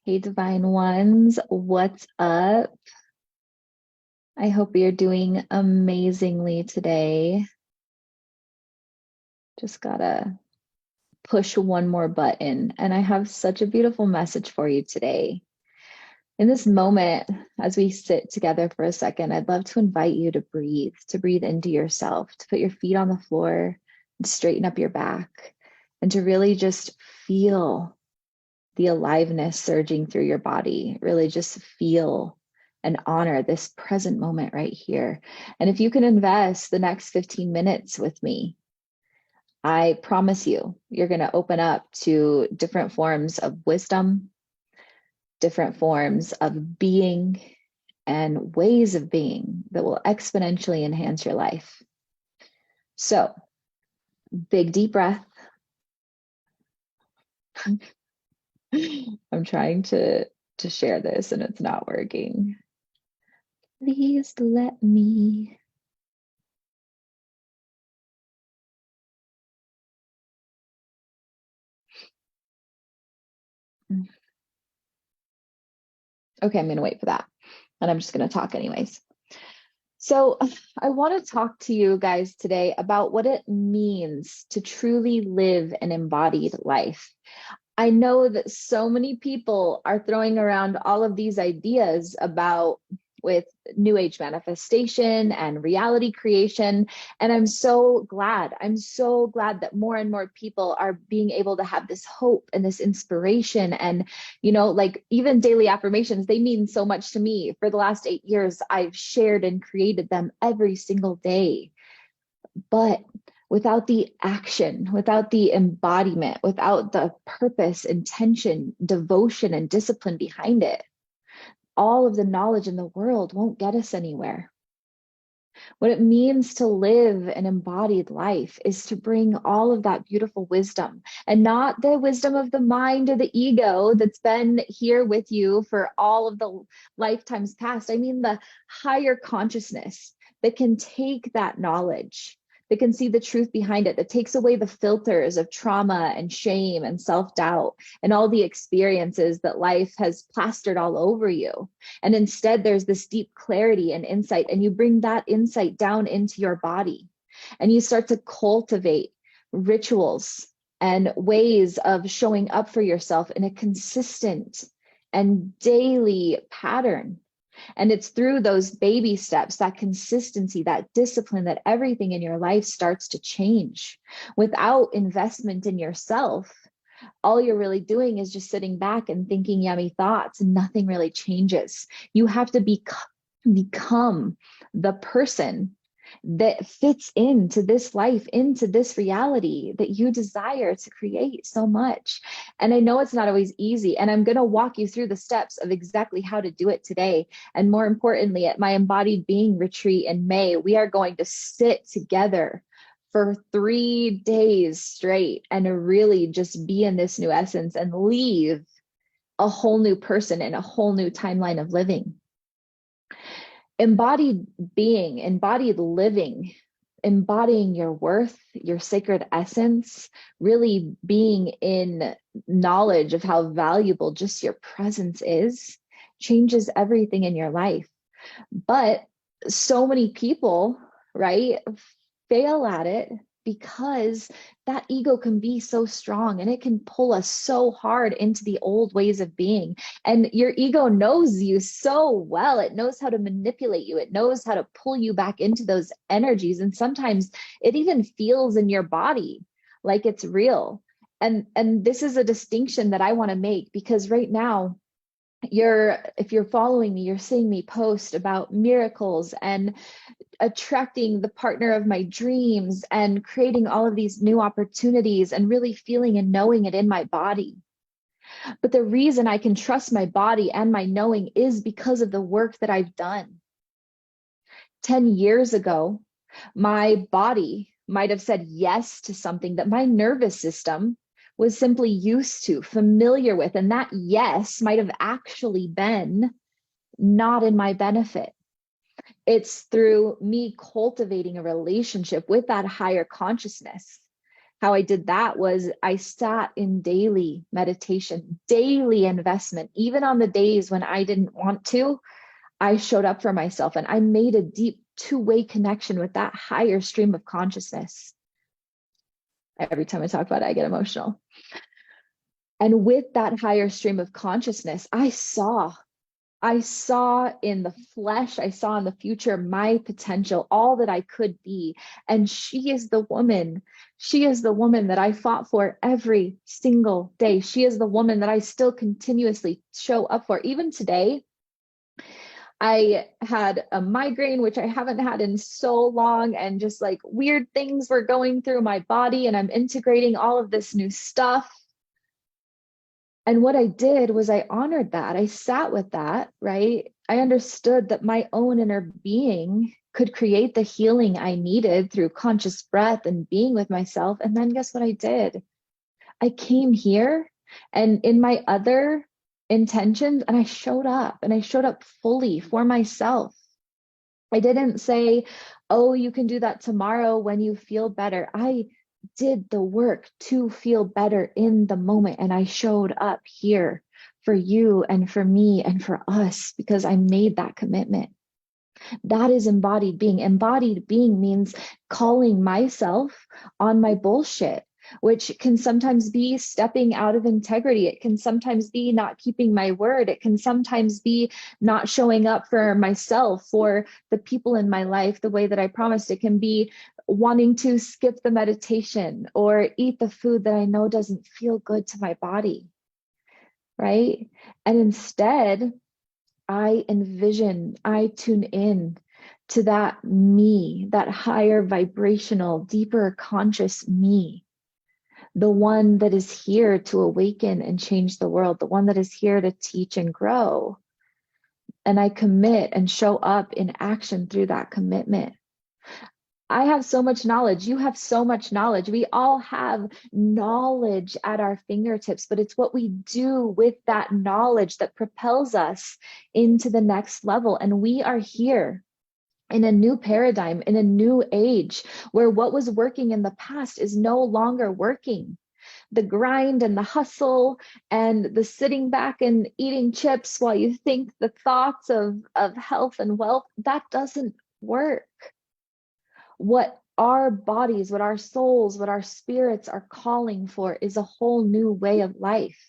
Hey, divine ones, what's up? I hope you're doing amazingly today. Just gotta push one more button, and I have such a beautiful message for you today. In this moment, as we sit together for a second, I'd love to invite you to breathe into yourself, to put your feet on the floor and straighten up your back, and to really just feel the aliveness surging through your body. Really just feel and honor this present moment right here. And if you can invest the next 15 minutes with me, I promise you're going to open up to different forms of wisdom, different forms of being, and ways of being that will exponentially enhance your life. So, big deep breath. I'm trying to share this and it's not working. Please let me. Okay, I'm going to wait for that. And I'm just going to talk anyways. So, I want to talk to you guys today about what it means to truly live an embodied life. I know that so many people are throwing around all of these ideas about with new age manifestation and reality creation. And I'm so glad that more and more people are being able to have this hope and this inspiration. And, like even daily affirmations, they mean so much to me. For the last 8 years, I've shared and created them every single day. But without the action, without the embodiment, without the purpose, intention, devotion, and discipline behind it, all of the knowledge in the world won't get us anywhere. What it means to live an embodied life is to bring all of that beautiful wisdom, and not the wisdom of the mind or the ego that's been here with you for all of the lifetimes past. I mean, the higher consciousness that can take that knowledge, that can see the truth behind it, that takes away the filters of trauma and shame and self-doubt and all the experiences that life has plastered all over you. And instead, there's this deep clarity and insight, and you bring that insight down into your body, and you start to cultivate rituals and ways of showing up for yourself in a consistent and daily pattern. And it's through those baby steps, that consistency, that discipline, that everything in your life starts to change. Without investment in yourself, all you're really doing is just sitting back and thinking yummy thoughts, and nothing really changes. You have to become the person that fits into this life, into this reality that you desire to create so much. And I know it's not always easy, and I'm going to walk you through the steps of exactly how to do it today. And more importantly, at my embodied being retreat in May, we are going to sit together for 3 days straight and really just be in this new essence and leave a whole new person in a whole new timeline of living. Embodied being, embodied living, embodying your worth, your sacred essence, really being in knowledge of how valuable just your presence is, changes everything in your life. But so many people, right, fail at it because that ego can be so strong and it can pull us so hard into the old ways of being. And your ego knows you so well. It knows how to manipulate you. It knows how to pull you back into those energies. And sometimes it even feels in your body like it's real. And this is a distinction that I want to make, because right now, if you're following me, you're seeing me post about miracles and attracting the partner of my dreams and creating all of these new opportunities and really feeling and knowing it in my body. But the reason I can trust my body and my knowing is because of the work that I've done. 10 years ago, my body might have said yes to something that my nervous system was simply used to, familiar with, and that yes might have actually been not in my benefit. It's through me cultivating a relationship with that higher consciousness How I did that was I sat in daily meditation, daily investment. Even on the days when I didn't want to, I showed up for myself and I made a deep two-way connection with that higher stream of consciousness. Every time I talk about it, I get emotional. And with that higher stream of consciousness, I saw in the flesh, I saw in the future my potential, all that I could be. And she is the woman that I fought for every single day. She is the woman that I still continuously show up for. Even today, I had a migraine, which I haven't had in so long, and just like weird things were going through my body, and I'm integrating all of this new stuff. And what I did was I honored that. I sat with that, right? I understood that my own inner being could create the healing I needed through conscious breath and being with myself. And then guess what I did? I came here and in my other intentions, and I showed up fully for myself. I didn't say, oh, you can do that tomorrow when you feel better. I did the work to feel better in the moment. And I showed up here for you and for me and for us because I made that commitment. That is embodied being. Embodied being means calling myself on my bullshit, which can sometimes be stepping out of integrity. It can sometimes be not keeping my word. It can sometimes be not showing up for myself, for the people in my life, the way that I promised. It can be wanting to skip the meditation or eat the food that I know doesn't feel good to my body, right? And instead, I tune in to that me, that higher vibrational, deeper conscious me, the one that is here to awaken and change the world, the one that is here to teach and grow. And I commit and show up in action through that commitment. I have so much knowledge. You have so much knowledge. We all have knowledge at our fingertips, but it's what we do with that knowledge that propels us into the next level. And we are here in a new paradigm, in a new age where what was working in the past is no longer working. The grind and the hustle and the sitting back and eating chips while you think the thoughts of health and wealth, that doesn't work. What our bodies, what our souls, what our spirits are calling for is a whole new way of life,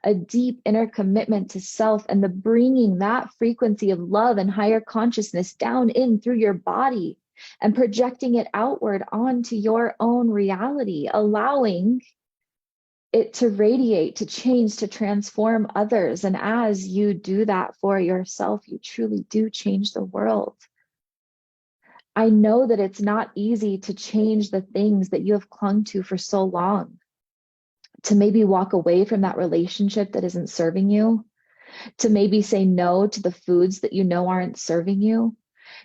a deep inner commitment to self, and the bringing that frequency of love and higher consciousness down in through your body and projecting it outward onto your own reality, allowing it to radiate, to change, to transform others. And as you do that for yourself, you truly do change the world. I know that it's not easy to change the things that you have clung to for so long, to maybe walk away from that relationship that isn't serving you, to maybe say no to the foods that you know aren't serving you,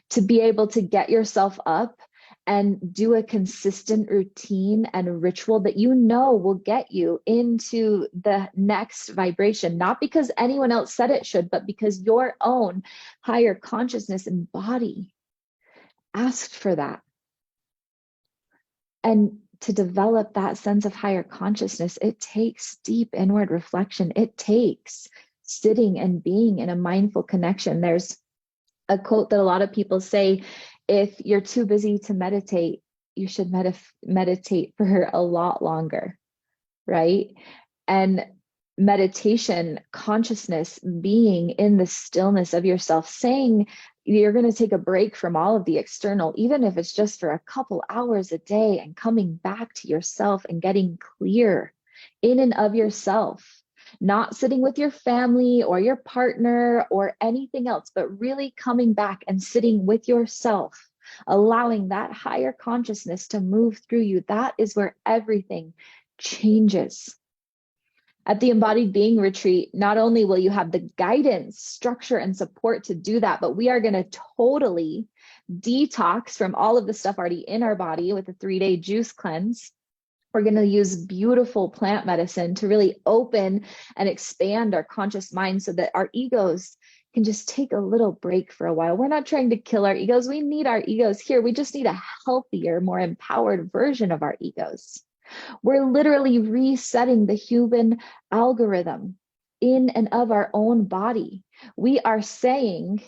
to be able to get yourself up and do a consistent routine and ritual that you know will get you into the next vibration, not because anyone else said it should, but because your own higher consciousness and body asked for that. And to develop that sense of higher consciousness, it takes deep inward reflection. It takes sitting and being in a mindful connection. There's a quote that a lot of people say, if you're too busy to meditate, you should meditate for a lot longer, right? And meditation, consciousness, being in the stillness of yourself, saying you're going to take a break from all of the external, even if it's just for a couple hours a day, and coming back to yourself and getting clear in and of yourself, not sitting with your family or your partner or anything else, but really coming back and sitting with yourself, allowing that higher consciousness to move through you. That is where everything changes. At the Embodied Being Retreat, not only will you have the guidance, structure, and support to do that, but we are going to totally detox from all of the stuff already in our body with a 3-day juice cleanse. We're going to use beautiful plant medicine to really open and expand our conscious mind so that our egos can just take a little break for a while. We're not trying to kill our egos. We need our egos here. We just need a healthier, more empowered version of our egos. We're literally resetting the human algorithm in and of our own body. We are saying,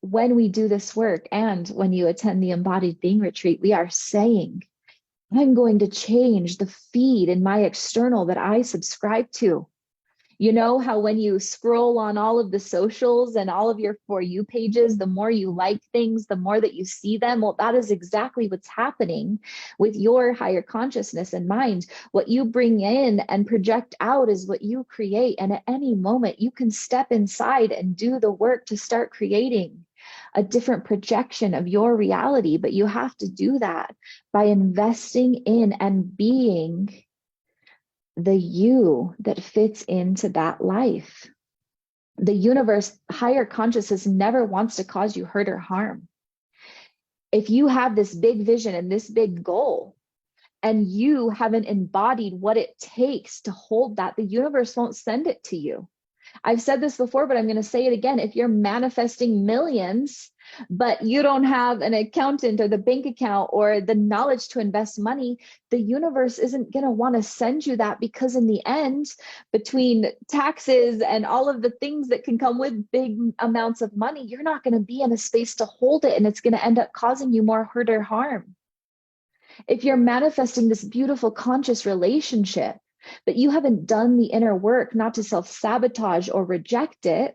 when we do this work and when you attend the embodied being retreat, we are saying, I'm going to change the feed in my external that I subscribe to. You know how when you scroll on all of the socials and all of your For You pages, the more you like things, the more that you see them. Well, that is exactly what's happening with your higher consciousness and mind. What you bring in and project out is what you create. And at any moment, you can step inside and do the work to start creating a different projection of your reality. But you have to do that by investing in and being the you that fits into that life. The universe, higher consciousness, never wants to cause you hurt or harm. If you have this big vision and this big goal, and you haven't embodied what it takes to hold that, the universe won't send it to you. I've said this before, but I'm going to say it again. If you're manifesting millions, but you don't have an accountant or the bank account or the knowledge to invest money, the universe isn't going to want to send you that, because in the end, between taxes and all of the things that can come with big amounts of money, you're not going to be in a space to hold it, and it's going to end up causing you more hurt or harm. If you're manifesting this beautiful conscious relationship, but you haven't done the inner work not to self-sabotage or reject it,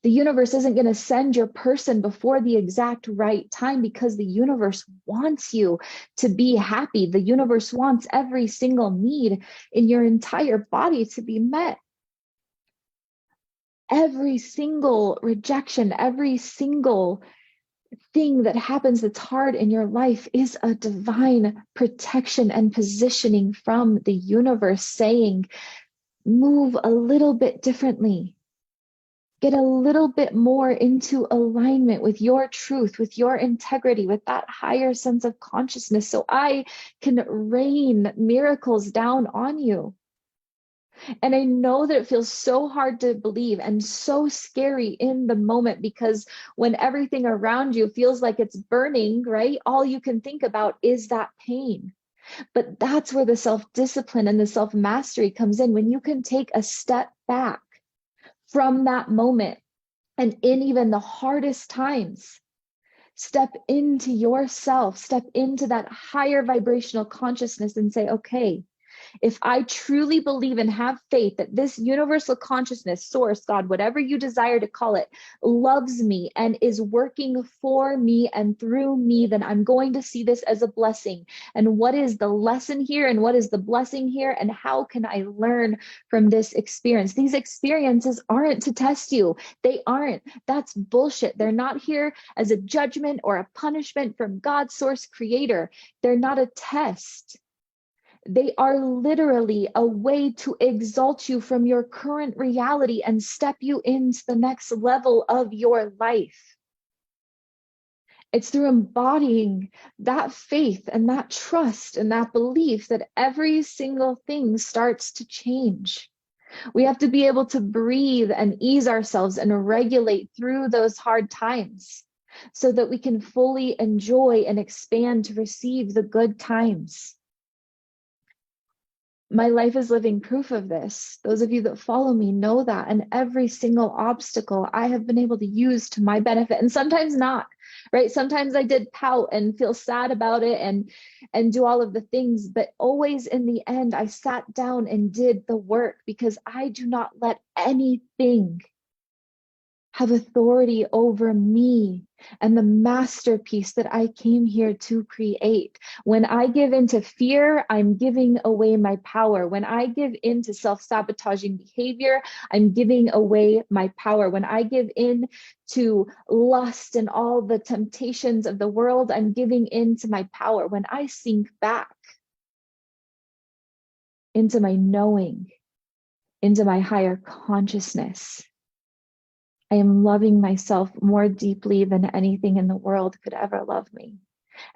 the universe isn't going to send your person before the exact right time, because the universe wants you to be happy. The universe wants every single need in your entire body to be met. Every single rejection, every single thing that happens that's hard in your life is a divine protection and positioning from the universe saying, move a little bit differently. Get a little bit more into alignment with your truth, with your integrity, with that higher sense of consciousness, so I can rain miracles down on you. And I know that it feels so hard to believe and so scary in the moment, because when everything around you feels like it's burning, right? All you can think about is that pain. But that's where the self-discipline and the self-mastery comes in, when you can take a step back from that moment, and in even the hardest times, step into yourself, step into that higher vibrational consciousness and say, okay, if I truly believe and have faith that this universal consciousness, source, God, whatever you desire to call it, loves me and is working for me and through me, then I'm going to see this as a blessing. And what is the lesson here? And what is the blessing here? And how can I learn from this experience? These experiences aren't to test you. They aren't. That's bullshit. They're not here as a judgment or a punishment from God, source, creator. They're not a test. They are literally a way to exalt you from your current reality and step you into the next level of your life. It's through embodying that faith and that trust and that belief that every single thing starts to change. We have to be able to breathe and ease ourselves and regulate through those hard times so that we can fully enjoy and expand to receive the good times. My life is living proof of this. Those of you that follow me know that. And every single obstacle I have been able to use to my benefit, and sometimes not, right? Sometimes I did pout and feel sad about it and do all of the things, but always in the end, I sat down and did the work, because I do not let anything have authority over me and the masterpiece that I came here to create. When I give into fear, I'm giving away my power. When I give into self-sabotaging behavior, I'm giving away my power. When I give in to lust and all the temptations of the world, I'm giving into my power. When I sink back into my knowing, into my higher consciousness, I am loving myself more deeply than anything in the world could ever love me.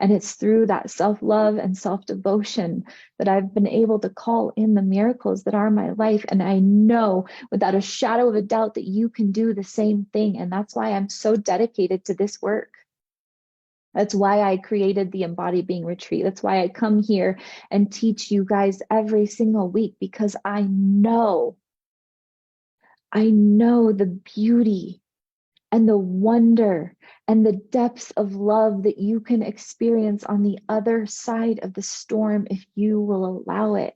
And it's through that self-love and self-devotion that I've been able to call in the miracles that are my life. And I know without a shadow of a doubt that you can do the same thing. And that's why I'm so dedicated to this work. That's why I created the Embodied Being Retreat. That's why I come here and teach you guys every single week, because I know the beauty and the wonder and the depths of love that you can experience on the other side of the storm if you will allow it.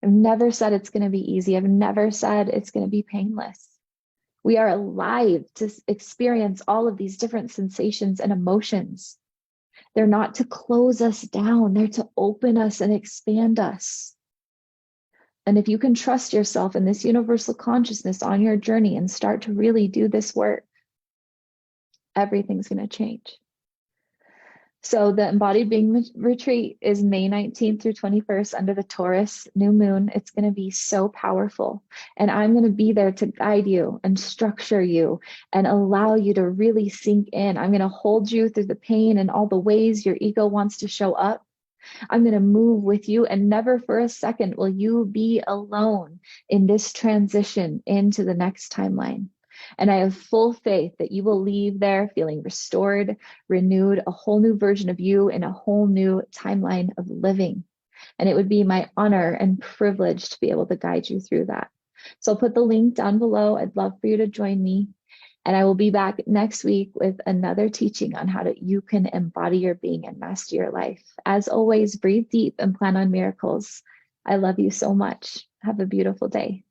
I've never said it's going to be easy. I've never said it's going to be painless. We are alive to experience all of these different sensations and emotions. They're not to close us down. They're to open us and expand us. And if you can trust yourself in this universal consciousness on your journey and start to really do this work, everything's going to change. So the Embodied Being Retreat is May 19th through 21st under the Taurus new moon. It's going to be so powerful. And I'm going to be there to guide you and structure you and allow you to really sink in. I'm going to hold you through the pain and all the ways your ego wants to show up. I'm going to move with you, and never for a second will you be alone in this transition into the next timeline. And I have full faith that you will leave there feeling restored, renewed, a whole new version of you in a whole new timeline of living. And it would be my honor and privilege to be able to guide you through that. So I'll put the link down below. I'd love for you to join me. And I will be back next week with another teaching on how you can embody your being and master your life. As always, breathe deep and plan on miracles. I love you so much. Have a beautiful day.